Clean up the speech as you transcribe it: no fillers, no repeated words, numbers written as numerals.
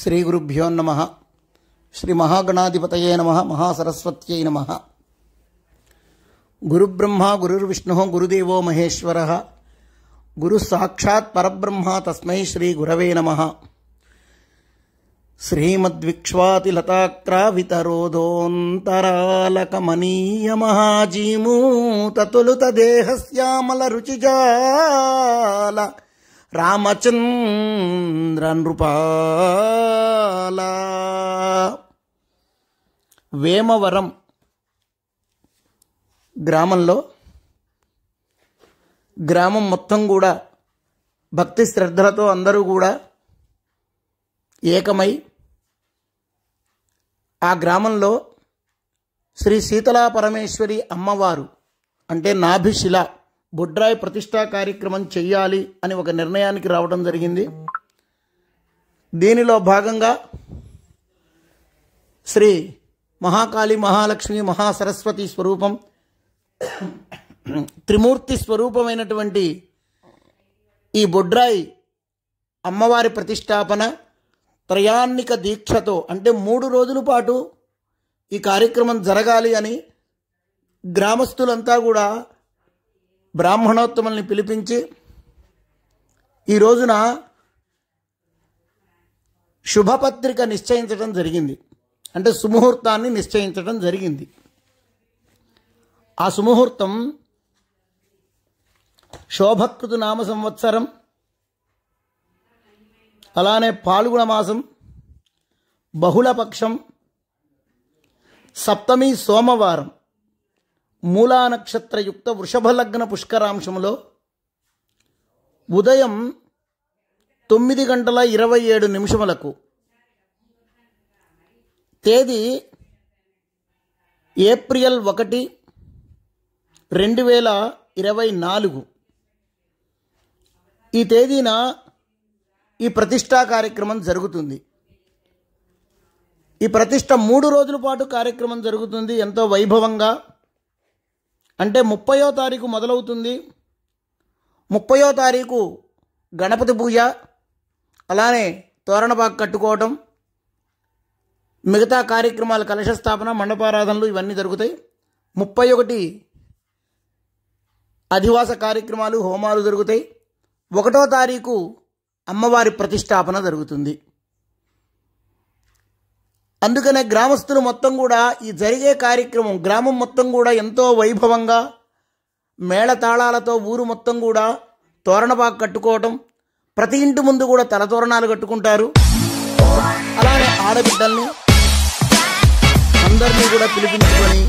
శ్రీ గురుభ్యో నమః. శ్రీ మహాగణాధిపతయే నమః. మహాసరస్వత్యై నమః. గురుబ్రహ్మ గురుర్విష్ణుః గురుదేవో మహేశ్వరః. గురు సాక్షాత్ పరబ్రహ్మ తస్మై శ్రీ గురవే నమః. శ్రీమద్విక్ష్వాతిలతాక్రావితరోదోంతరాలకమనీయమహాజీమూతతులుత దేహస్యామల రుచిజాల రామచంద్ర నృపాల. వేమవరం గ్రామంలో గ్రామం మొత్తం కూడా భక్తి శ్రద్ధలతో అందరూ కూడా ఏకమై ఆ గ్రామంలో శ్రీ శీతలా పరమేశ్వరి అమ్మవారు అంటే నాభిశిల బొడ్రాయి ప్రతిష్టా కార్యక్రమం చెయ్యాలి అని ఒక నిర్ణయానికి రావడం జరిగింది. దీనిలో భాగంగా శ్రీ మహాకాళి మహాలక్ష్మి మహాసరస్వతి స్వరూపం త్రిమూర్తి స్వరూపమైనటువంటి ఈ బొడ్రాయి అమ్మవారి ప్రతిష్టాపన త్రయాన్నిక దీక్షతో అంటే 3 రోజుల పాటు ఈ కార్యక్రమం జరగాలి అని గ్రామస్తులంతా కూడా బ్రాహ్మణోత్తముల్ని పిలిపించి ఈ రోజున శుభపత్రిక నిశ్చయించడం జరిగింది. అంటే సుముహూర్తాన్ని నిశ్చయించడం జరిగింది. ఆ సుముహూర్తం శోభకృతు నామ సంవత్సరం, అలానే పాల్గొన మాసం, బహుళపక్షం, సప్తమి సోమవారం, మూలా నక్షత్రయుక్త వృషభలగ్న పుష్కరాంశంలో ఉదయం 9:27 తేదీ ఏప్రిల్ 1, 2024 ఈ తేదీన ఈ ప్రతిష్టా కార్యక్రమం జరుగుతుంది. ఈ ప్రతిష్ట 3 రోజుల పాటు కార్యక్రమం జరుగుతుంది ఎంతో వైభవంగా. అంటే 30వ తారీఖు మొదలవుతుంది. 30వ తారీఖు గణపతి పూజ, అలానే తోరణపాకు కట్టుకోవటం, మిగతా కార్యక్రమాలు కలశస్థాపన, మండపారాధనలు ఇవన్నీ జరుగుతాయి. 31 అధివాస కార్యక్రమాలు, హోమాలు జరుగుతాయి. 1వ తారీఖు అమ్మవారి ప్రతిష్టాపన జరుగుతుంది. అందుకనే గ్రామస్తులు మొత్తం కూడా ఈ జరిగే కార్యక్రమం గ్రామం మొత్తం కూడా ఎంతో వైభవంగా మేళతాళాలతో ఊరు మొత్తం కూడా తోరణపాకు కట్టుకోవటం, ప్రతి ఇంటి ముందు కూడా తలతోరణాలు కట్టుకుంటారు. అలానే ఆడబిడ్డల్ని అందరినీ కూడా పిలిపించుకొని